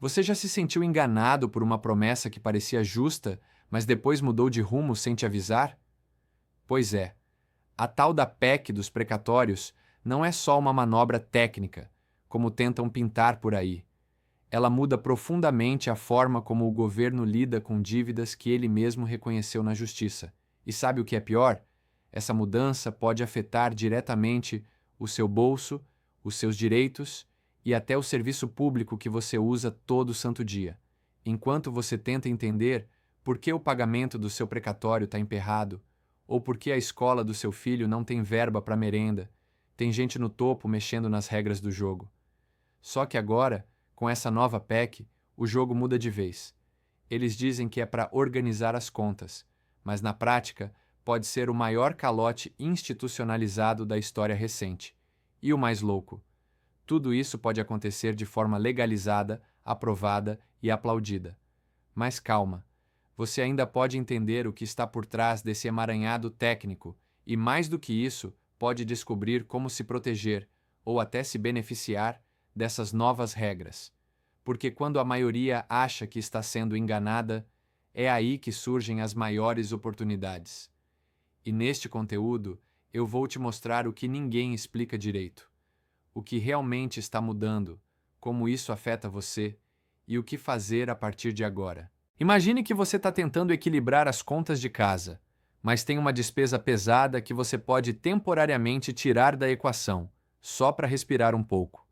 Você já se sentiu enganado por uma promessa que parecia justa, mas depois mudou de rumo sem te avisar? Pois é, a tal da PEC dos precatórios não é só uma manobra técnica, como tentam pintar por aí. Ela muda profundamente a forma como o governo lida com dívidas que ele mesmo reconheceu na justiça. E sabe o que é pior? Essa mudança pode afetar diretamente o seu bolso, os seus direitos e até o serviço público que você usa todo santo dia. Enquanto você tenta entender por que o pagamento do seu precatório está emperrado, ou por que a escola do seu filho não tem verba para merenda, tem gente no topo mexendo nas regras do jogo. Só que agora, com essa nova PEC, o jogo muda de vez. Eles dizem que é para organizar as contas, mas na prática pode ser o maior calote institucionalizado da história recente. E o mais louco, tudo isso pode acontecer de forma legalizada, aprovada e aplaudida. Mas calma, você ainda pode entender o que está por trás desse emaranhado técnico e, mais do que isso, pode descobrir como se proteger ou até se beneficiar dessas novas regras. Porque quando a maioria acha que está sendo enganada, é aí que surgem as maiores oportunidades. E neste conteúdo, eu vou te mostrar o que ninguém explica direito, o que realmente está mudando, como isso afeta você e o que fazer a partir de agora. Imagine que você está tentando equilibrar as contas de casa, mas tem uma despesa pesada que você pode temporariamente tirar da equação, só para respirar um pouco.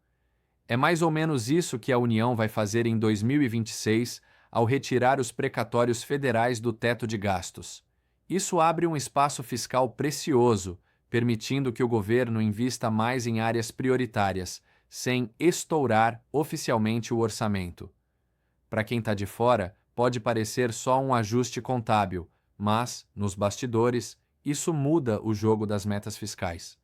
É mais ou menos isso que a União vai fazer em 2026 ao retirar os precatórios federais do teto de gastos. Isso abre um espaço fiscal precioso, permitindo que o governo invista mais em áreas prioritárias, sem estourar oficialmente o orçamento. Para quem está de fora, pode parecer só um ajuste contábil, mas, nos bastidores, isso muda o jogo das metas fiscais.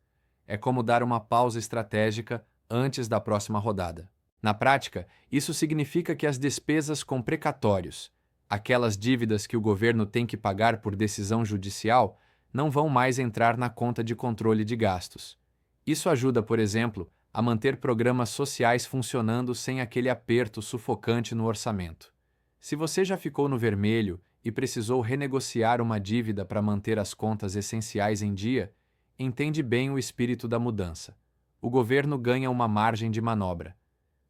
É como dar uma pausa estratégica antes da próxima rodada. Na prática, isso significa que as despesas com precatórios, aquelas dívidas que o governo tem que pagar por decisão judicial, não vão mais entrar na conta de controle de gastos. Isso ajuda, por exemplo, a manter programas sociais funcionando sem aquele aperto sufocante no orçamento. Se você já ficou no vermelho e precisou renegociar uma dívida para manter as contas essenciais em dia, entende bem o espírito da mudança. O governo ganha uma margem de manobra.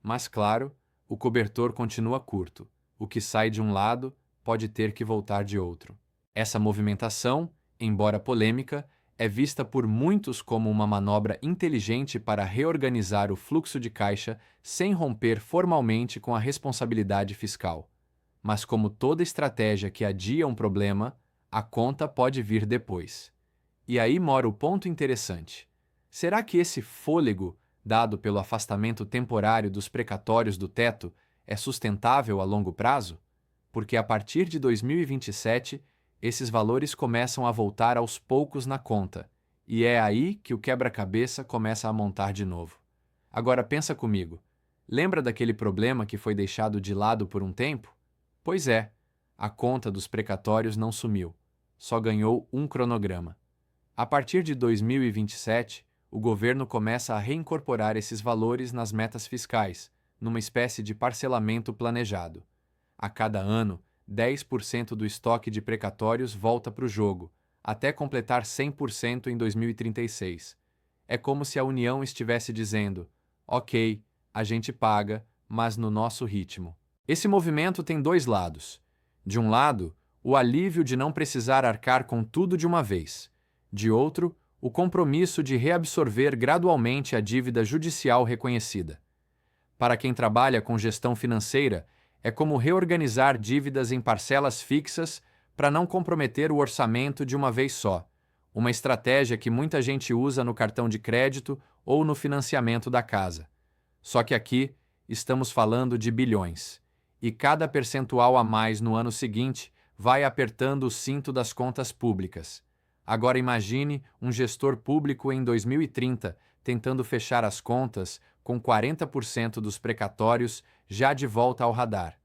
Mas, claro, o cobertor continua curto. O que sai de um lado pode ter que voltar de outro. Essa movimentação, embora polêmica, é vista por muitos como uma manobra inteligente para reorganizar o fluxo de caixa sem romper formalmente com a responsabilidade fiscal. Mas, como toda estratégia que adia um problema, a conta pode vir depois. E aí mora o ponto interessante. Será que esse fôlego, dado pelo afastamento temporário dos precatórios do teto, é sustentável a longo prazo? Porque a partir de 2027, esses valores começam a voltar aos poucos na conta, e é aí que o quebra-cabeça começa a montar de novo. Agora pensa comigo, lembra daquele problema que foi deixado de lado por um tempo? Pois é, a conta dos precatórios não sumiu, só ganhou um cronograma. A partir de 2027, o governo começa a reincorporar esses valores nas metas fiscais, numa espécie de parcelamento planejado. A cada ano, 10% do estoque de precatórios volta para o jogo, até completar 100% em 2036. É como se a União estivesse dizendo: ok, a gente paga, mas no nosso ritmo. Esse movimento tem dois lados. De um lado, o alívio de não precisar arcar com tudo de uma vez. De outro, o compromisso de reabsorver gradualmente a dívida judicial reconhecida. Para quem trabalha com gestão financeira, é como reorganizar dívidas em parcelas fixas para não comprometer o orçamento de uma vez só, uma estratégia que muita gente usa no cartão de crédito ou no financiamento da casa. Só que aqui estamos falando de bilhões, e cada percentual a mais no ano seguinte vai apertando o cinto das contas públicas. Agora imagine um gestor público em 2030 tentando fechar as contas com 40% dos precatórios já de volta ao radar.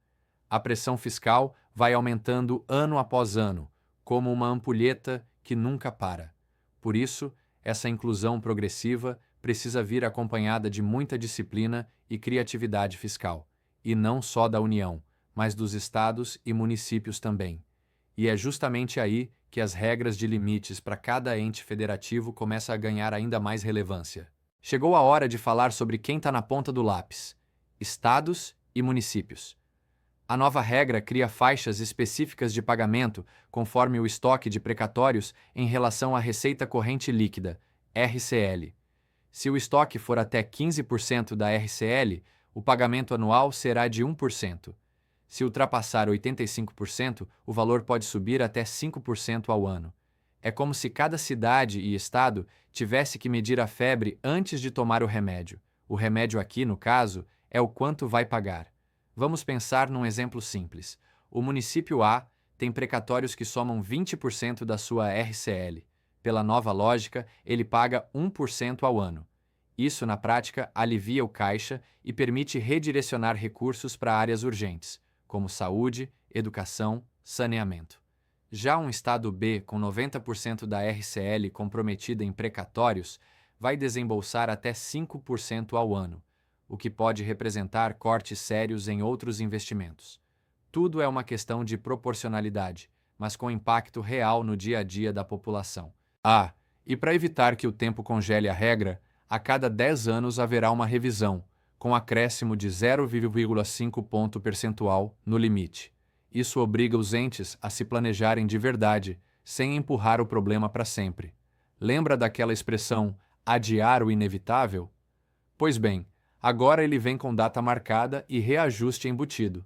A pressão fiscal vai aumentando ano após ano, como uma ampulheta que nunca para. Por isso, essa inclusão progressiva precisa vir acompanhada de muita disciplina e criatividade fiscal. e não só da União, mas dos estados e municípios também. E é justamente aí que as regras de limites para cada ente federativo começam a ganhar ainda mais relevância. Chegou a hora de falar sobre quem está na ponta do lápis: estados e municípios. A nova regra cria faixas específicas de pagamento conforme o estoque de precatórios em relação à receita corrente líquida, RCL. Se o estoque for até 15% da RCL, o pagamento anual será de 1%. Se ultrapassar 85%, o valor pode subir até 5% ao ano. É como se cada cidade e estado tivesse que medir a febre antes de tomar o remédio. O remédio aqui, no caso, é o quanto vai pagar. Vamos pensar num exemplo simples. O município A tem precatórios que somam 20% da sua RCL. Pela nova lógica, ele paga 1% ao ano. Isso, na prática, alivia o caixa e permite redirecionar recursos para áreas urgentes, como saúde, educação, saneamento. Já um estado B, com 90% da RCL comprometida em precatórios, vai desembolsar até 5% ao ano, o que pode representar cortes sérios em outros investimentos. Tudo é uma questão de proporcionalidade, mas com impacto real no dia a dia da população. E para evitar que o tempo congele a regra, a cada 10 anos haverá uma revisão, com acréscimo de 0,5 ponto percentual no limite. Isso obriga os entes a se planejarem de verdade, sem empurrar o problema para sempre. Lembra daquela expressão adiar o inevitável? Pois bem, agora ele vem com data marcada e reajuste embutido.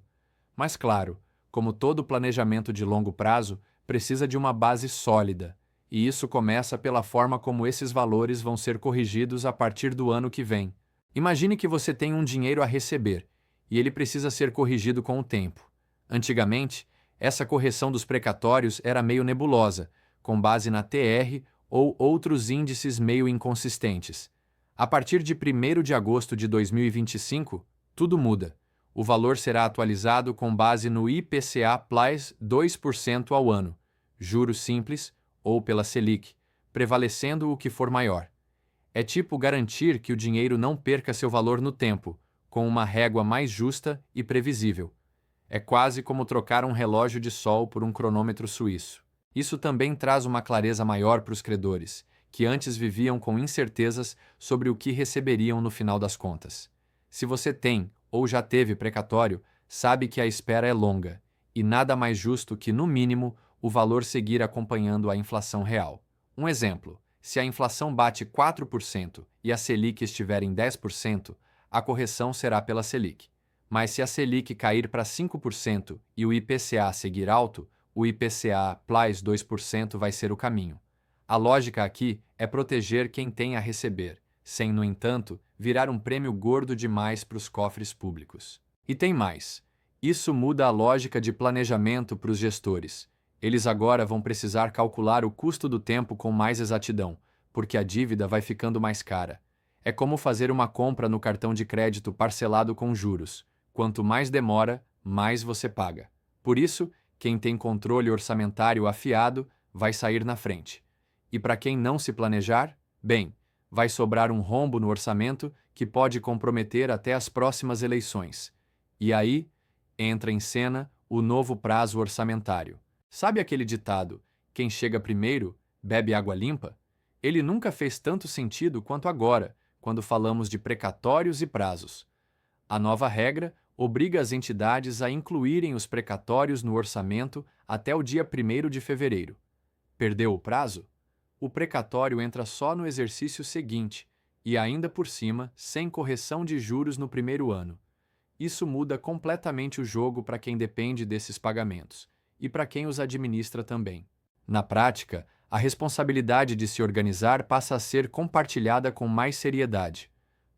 Mas claro, como todo planejamento de longo prazo, precisa de uma base sólida, e isso começa pela forma como esses valores vão ser corrigidos a partir do ano que vem. Imagine que você tem um dinheiro a receber, e ele precisa ser corrigido com o tempo. Antigamente, essa correção dos precatórios era meio nebulosa, com base na TR ou outros índices meio inconsistentes. A partir de 1º de agosto de 2025, tudo muda. O valor será atualizado com base no IPCA plus 2% ao ano, juros simples ou pela Selic, prevalecendo o que for maior. É tipo garantir que o dinheiro não perca seu valor no tempo, com uma régua mais justa e previsível. É quase como trocar um relógio de sol por um cronômetro suíço. Isso também traz uma clareza maior para os credores, que antes viviam com incertezas sobre o que receberiam no final das contas. Se você tem ou já teve precatório, sabe que a espera é longa, e nada mais justo que, no mínimo, o valor seguir acompanhando a inflação real. Um exemplo: se a inflação bate 4% e a Selic estiver em 10%, a correção será pela Selic. Mas se a Selic cair para 5% e o IPCA seguir alto, o IPCA plus 2% vai ser o caminho. A lógica aqui é proteger quem tem a receber, sem, no entanto, virar um prêmio gordo demais para os cofres públicos. E tem mais. Isso muda a lógica de planejamento para os gestores. Eles agora vão precisar calcular o custo do tempo com mais exatidão, porque a dívida vai ficando mais cara. É como fazer uma compra no cartão de crédito parcelado com juros. Quanto mais demora, mais você paga. Por isso, quem tem controle orçamentário afiado vai sair na frente. E para quem não se planejar, bem, vai sobrar um rombo no orçamento que pode comprometer até as próximas eleições. E aí, entra em cena o novo prazo orçamentário. Sabe aquele ditado: quem chega primeiro, bebe água limpa? Ele nunca fez tanto sentido quanto agora, quando falamos de precatórios e prazos. A nova regra obriga as entidades a incluírem os precatórios no orçamento até o dia 1º de fevereiro. Perdeu o prazo? O precatório entra só no exercício seguinte e, ainda por cima, sem correção de juros no primeiro ano. Isso muda completamente o jogo para quem depende desses pagamentos e para quem os administra também. Na prática, a responsabilidade de se organizar passa a ser compartilhada com mais seriedade.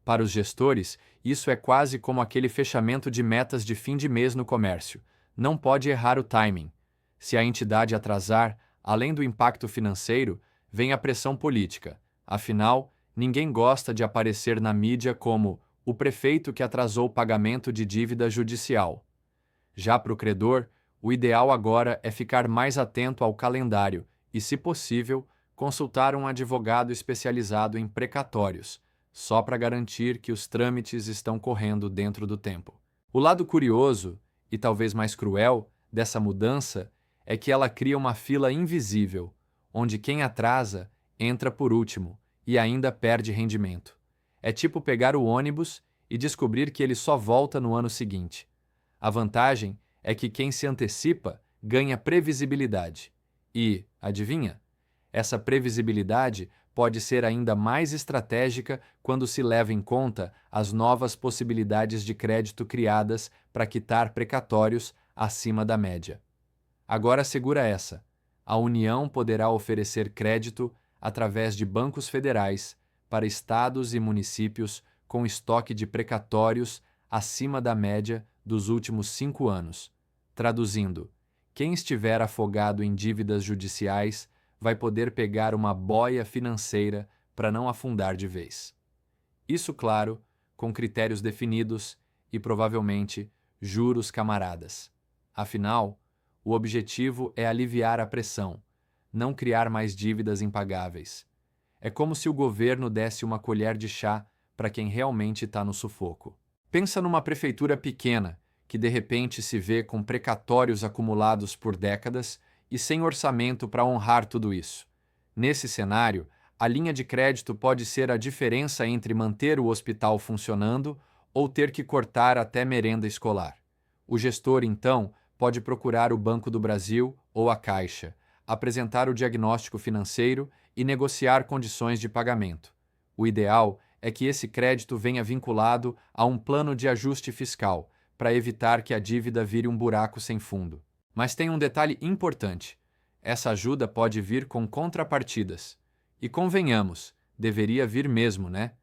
Para os gestores, isso é quase como aquele fechamento de metas de fim de mês no comércio. Não pode errar o timing. Se a entidade atrasar, além do impacto financeiro, vem a pressão política. Afinal, ninguém gosta de aparecer na mídia como o prefeito que atrasou o pagamento de dívida judicial. Já para o credor, o ideal agora é ficar mais atento ao calendário e, se possível, consultar um advogado especializado em precatórios, só para garantir que os trâmites estão correndo dentro do tempo. O lado curioso, e talvez mais cruel, dessa mudança é que ela cria uma fila invisível, onde quem atrasa entra por último e ainda perde rendimento. É tipo pegar o ônibus e descobrir que ele só volta no ano seguinte. A vantagem é que quem se antecipa ganha previsibilidade. E, adivinha? Essa previsibilidade pode ser ainda mais estratégica quando se leva em conta as novas possibilidades de crédito criadas para quitar precatórios acima da média. Agora segura essa. A União poderá oferecer crédito através de bancos federais para estados e municípios com estoque de precatórios acima da média dos últimos 5 anos. Traduzindo, quem estiver afogado em dívidas judiciais vai poder pegar uma boia financeira para não afundar de vez. Isso, claro, com critérios definidos e provavelmente juros camaradas. Afinal, o objetivo é aliviar a pressão, não criar mais dívidas impagáveis. É como se o governo desse uma colher de chá para quem realmente está no sufoco. Pensa numa prefeitura pequena, que de repente se vê com precatórios acumulados por décadas e sem orçamento para honrar tudo isso. Nesse cenário, a linha de crédito pode ser a diferença entre manter o hospital funcionando ou ter que cortar até merenda escolar. O gestor, então, pode procurar o Banco do Brasil ou a Caixa, apresentar o diagnóstico financeiro e negociar condições de pagamento. O ideal é que esse crédito venha vinculado a um plano de ajuste fiscal, para evitar que a dívida vire um buraco sem fundo. Mas tem um detalhe importante: essa ajuda pode vir com contrapartidas. E convenhamos, deveria vir mesmo, né?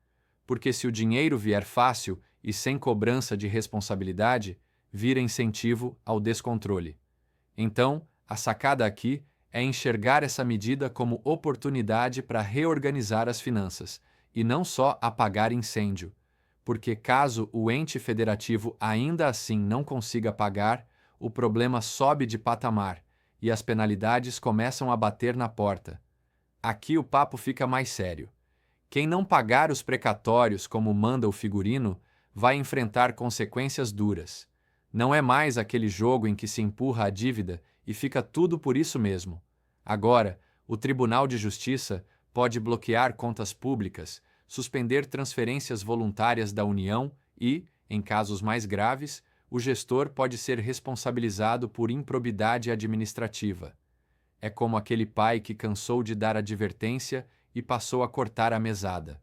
Porque se o dinheiro vier fácil e sem cobrança de responsabilidade, vira incentivo ao descontrole. Então, a sacada aqui é enxergar essa medida como oportunidade para reorganizar as finanças, e não só apagar incêndio. Porque caso o ente federativo ainda assim não consiga pagar, o problema sobe de patamar e as penalidades começam a bater na porta. Aqui o papo fica mais sério. Quem não pagar os precatórios como manda o figurino vai enfrentar consequências duras. Não é mais aquele jogo em que se empurra a dívida e fica tudo por isso mesmo. Agora, o Tribunal de Justiça pode bloquear contas públicas, suspender transferências voluntárias da União e, em casos mais graves, o gestor pode ser responsabilizado por improbidade administrativa. É como aquele pai que cansou de dar advertência e passou a cortar a mesada.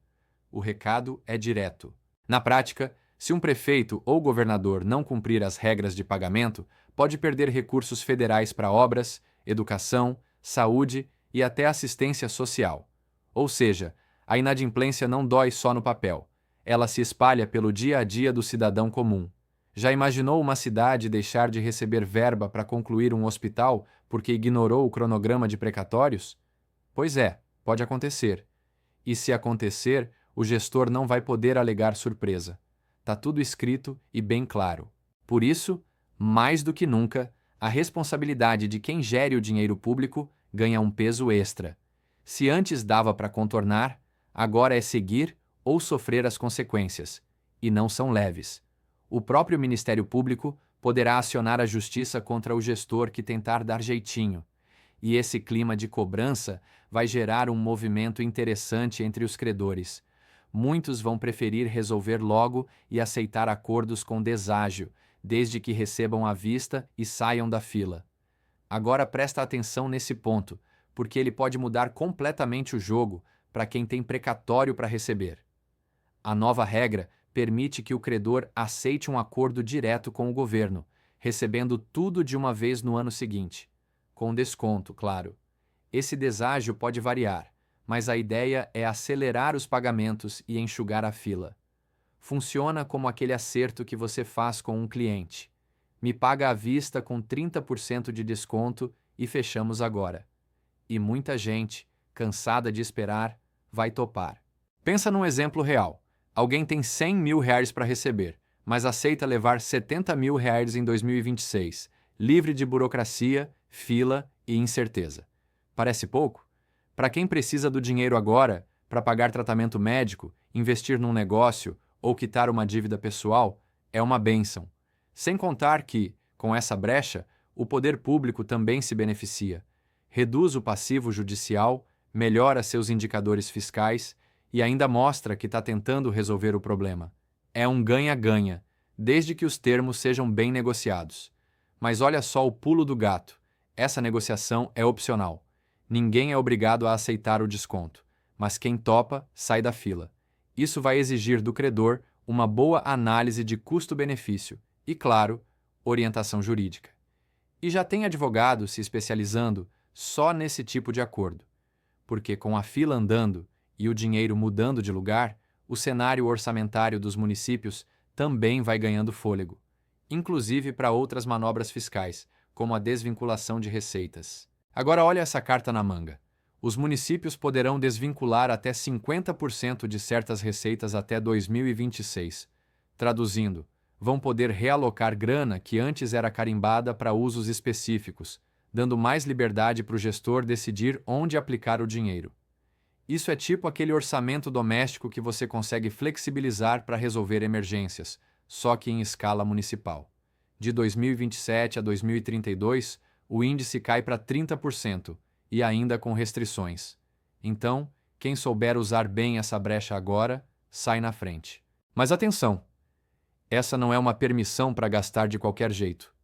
O recado é direto. Na prática, se um prefeito ou governador não cumprir as regras de pagamento, pode perder recursos federais para obras, educação, saúde e até assistência social. Ou seja, a inadimplência não dói só no papel. Ela se espalha pelo dia a dia do cidadão comum. Já imaginou uma cidade deixar de receber verba para concluir um hospital porque ignorou o cronograma de precatórios? Pois é, pode acontecer. E se acontecer, o gestor não vai poder alegar surpresa. Tá tudo escrito e bem claro. Por isso, mais do que nunca, a responsabilidade de quem gere o dinheiro público ganha um peso extra. Se antes dava para contornar, agora é seguir ou sofrer as consequências, e não são leves. O próprio Ministério Público poderá acionar a justiça contra o gestor que tentar dar jeitinho, e esse clima de cobrança vai gerar um movimento interessante entre os credores. Muitos vão preferir resolver logo e aceitar acordos com deságio, desde que recebam à vista e saiam da fila. Agora presta atenção nesse ponto, porque ele pode mudar completamente o jogo para quem tem precatório para receber. A nova regra permite que o credor aceite um acordo direto com o governo, recebendo tudo de uma vez no ano seguinte. Com desconto, claro. Esse deságio pode variar, mas a ideia é acelerar os pagamentos e enxugar a fila. Funciona como aquele acerto que você faz com um cliente. Me paga à vista com 30% de desconto e fechamos agora. E muita gente, cansada de esperar, vai topar. Pensa num exemplo real. Alguém tem R$100 mil para receber, mas aceita levar R$70 mil em 2026, livre de burocracia, fila e incerteza. Parece pouco? Para quem precisa do dinheiro agora, para pagar tratamento médico, investir num negócio ou quitar uma dívida pessoal, é uma bênção. Sem contar que, com essa brecha, o poder público também se beneficia. Reduz o passivo judicial, melhora seus indicadores fiscais e ainda mostra que está tentando resolver o problema. É um ganha-ganha, desde que os termos sejam bem negociados. Mas olha só o pulo do gato. Essa negociação é opcional. Ninguém é obrigado a aceitar o desconto, mas quem topa sai da fila. Isso vai exigir do credor uma boa análise de custo-benefício e, claro, orientação jurídica. E já tem advogado se especializando só nesse tipo de acordo, porque com a fila andando e o dinheiro mudando de lugar, o cenário orçamentário dos municípios também vai ganhando fôlego, inclusive para outras manobras fiscais, como a desvinculação de receitas. Agora olha essa carta na manga. Os municípios poderão desvincular até 50% de certas receitas até 2026. Traduzindo, vão poder realocar grana que antes era carimbada para usos específicos, dando mais liberdade para o gestor decidir onde aplicar o dinheiro. Isso é tipo aquele orçamento doméstico que você consegue flexibilizar para resolver emergências, só que em escala municipal. De 2027 a 2032, o índice cai para 30%, e ainda com restrições. Então, quem souber usar bem essa brecha agora, sai na frente. Mas atenção! Essa não é uma permissão para gastar de qualquer jeito.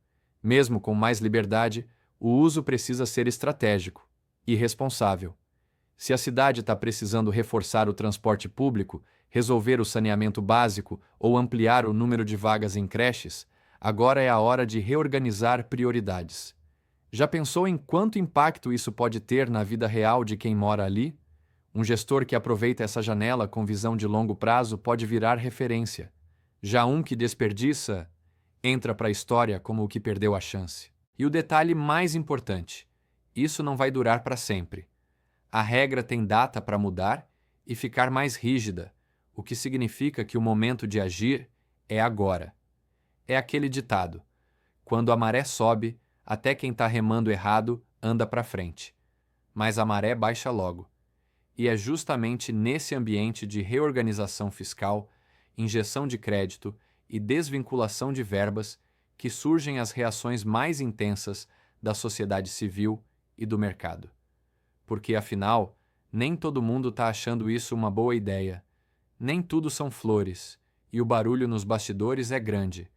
Mesmo com mais liberdade, o uso precisa ser estratégico e responsável. Se a cidade está precisando reforçar o transporte público, resolver o saneamento básico ou ampliar o número de vagas em creches, agora é a hora de reorganizar prioridades. Já pensou em quanto impacto isso pode ter na vida real de quem mora ali? Um gestor que aproveita essa janela com visão de longo prazo pode virar referência. Já um que desperdiça, entra para a história como o que perdeu a chance. E o detalhe mais importante: isso não vai durar para sempre. A regra tem data para mudar e ficar mais rígida, o que significa que o momento de agir é agora. É aquele ditado: quando a maré sobe, até quem está remando errado anda para frente. Mas a maré baixa logo. E é justamente nesse ambiente de reorganização fiscal, injeção de crédito e desvinculação de verbas que surgem as reações mais intensas da sociedade civil e do mercado. Porque, afinal, nem todo mundo está achando isso uma boa ideia. Nem tudo são flores, e o barulho nos bastidores é grande.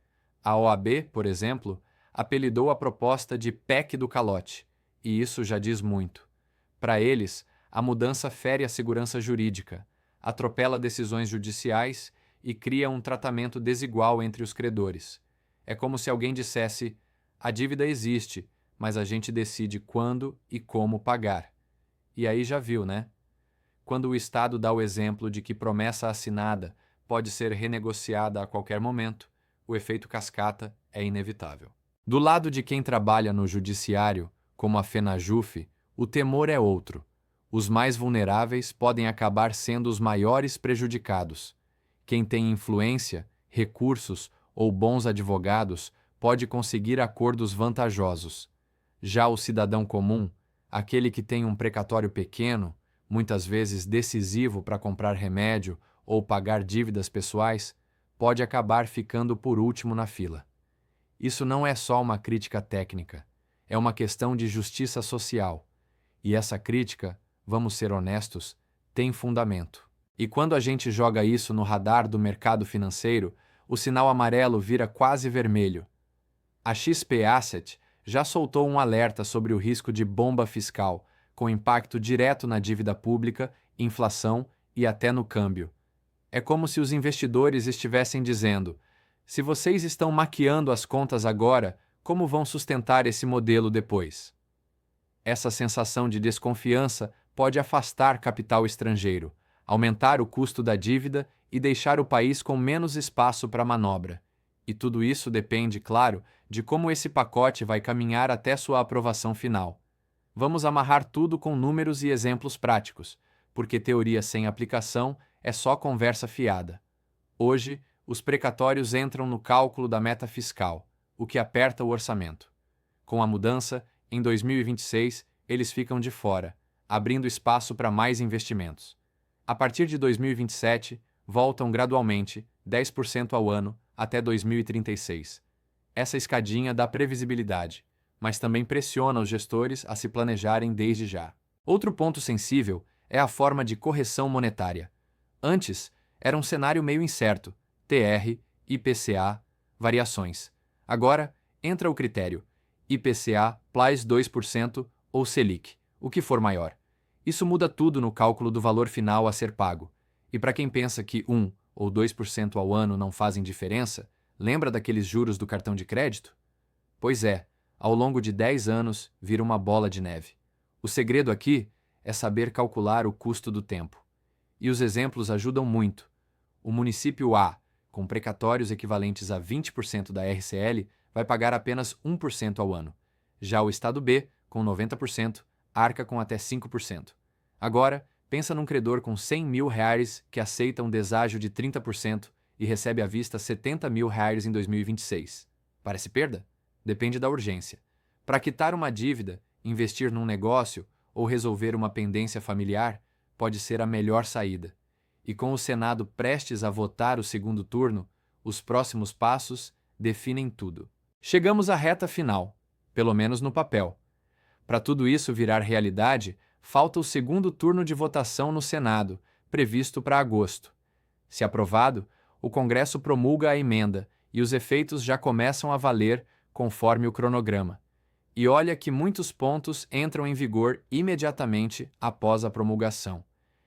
A OAB, por exemplo, apelidou a proposta de PEC do calote, e isso já diz muito. Para eles, a mudança fere a segurança jurídica, atropela decisões judiciais e cria um tratamento desigual entre os credores. É como se alguém dissesse: a dívida existe, mas a gente decide quando e como pagar. E aí já viu, né? Quando o Estado dá o exemplo de que promessa assinada pode ser renegociada a qualquer momento, o efeito cascata é inevitável. Do lado de quem trabalha no judiciário, como a FenaJufe, o temor é outro. Os mais vulneráveis podem acabar sendo os maiores prejudicados. Quem tem influência, recursos ou bons advogados pode conseguir acordos vantajosos. Já o cidadão comum, aquele que tem um precatório pequeno, muitas vezes decisivo para comprar remédio ou pagar dívidas pessoais, pode acabar ficando por último na fila. Isso não é só uma crítica técnica, é uma questão de justiça social. E essa crítica, vamos ser honestos, tem fundamento. E quando a gente joga isso no radar do mercado financeiro, o sinal amarelo vira quase vermelho. A XP Asset já soltou um alerta sobre o risco de bomba fiscal, com impacto direto na dívida pública, inflação e até no câmbio. É como se os investidores estivessem dizendo: se vocês estão maquiando as contas agora, como vão sustentar esse modelo depois? Essa sensação de desconfiança pode afastar capital estrangeiro, aumentar o custo da dívida e deixar o país com menos espaço para manobra. E tudo isso depende, claro, de como esse pacote vai caminhar até sua aprovação final. Vamos amarrar tudo com números e exemplos práticos, porque teoria sem aplicação é só conversa fiada. Hoje, os precatórios entram no cálculo da meta fiscal, o que aperta o orçamento. Com a mudança, em 2026, eles ficam de fora, abrindo espaço para mais investimentos. A partir de 2027, voltam gradualmente, 10% ao ano, até 2036. Essa escadinha dá previsibilidade, mas também pressiona os gestores a se planejarem desde já. Outro ponto sensível é a forma de correção monetária. Antes, era um cenário meio incerto: TR, IPCA, variações. Agora, entra o critério: IPCA plus 2% ou Selic, o que for maior. Isso muda tudo no cálculo do valor final a ser pago. E para quem pensa que 1 ou 2% ao ano não fazem diferença, lembra daqueles juros do cartão de crédito? Pois é, ao longo de 10 anos vira uma bola de neve. O segredo aqui é saber calcular o custo do tempo. E os exemplos ajudam muito. O município A, com precatórios equivalentes a 20% da RCL, vai pagar apenas 1% ao ano. Já o estado B, com 90%, arca com até 5%. Agora, pensa num credor com R$100 mil que aceita um deságio de 30% e recebe à vista R$70 mil em 2026. Parece perda? Depende da urgência. Para quitar uma dívida, investir num negócio ou resolver uma pendência familiar pode ser a melhor saída. E com o Senado prestes a votar o segundo turno, os próximos passos definem tudo. Chegamos à reta final, pelo menos no papel. Para tudo isso virar realidade, falta o segundo turno de votação no Senado, previsto para agosto. Se aprovado, o Congresso promulga a emenda e os efeitos já começam a valer conforme o cronograma. E olha que muitos pontos entram em vigor imediatamente após a promulgação.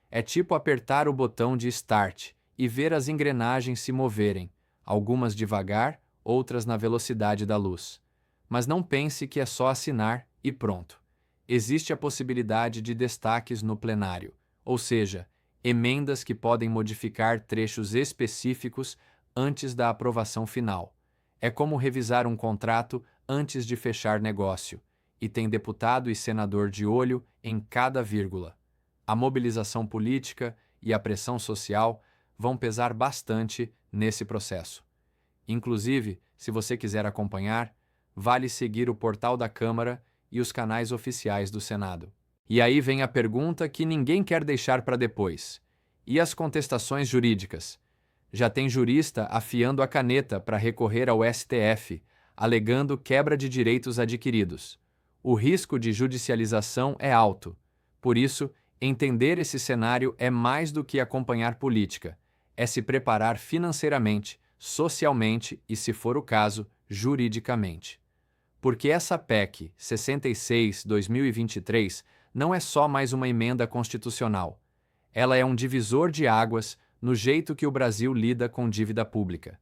É tipo apertar o botão de Start e ver as engrenagens se moverem, algumas devagar, outras na velocidade da luz. Mas não pense que é só assinar e pronto. Existe a possibilidade de destaques no plenário, ou seja, emendas que podem modificar trechos específicos antes da aprovação final. É como revisar um contrato antes de fechar negócio, e tem deputado e senador de olho em cada vírgula. A mobilização política e a pressão social vão pesar bastante nesse processo. Inclusive, se você quiser acompanhar, vale seguir o portal da Câmara e os canais oficiais do Senado. E aí vem a pergunta que ninguém quer deixar para depois. E as contestações jurídicas? Já tem jurista afiando a caneta para recorrer ao STF, alegando quebra de direitos adquiridos. O risco de judicialização é alto. Por isso, entender esse cenário é mais do que acompanhar política. É se preparar financeiramente, socialmente e, se for o caso, juridicamente. Porque essa PEC 66/2023 não é só mais uma emenda constitucional. Ela é um divisor de águas no jeito que o Brasil lida com dívida pública.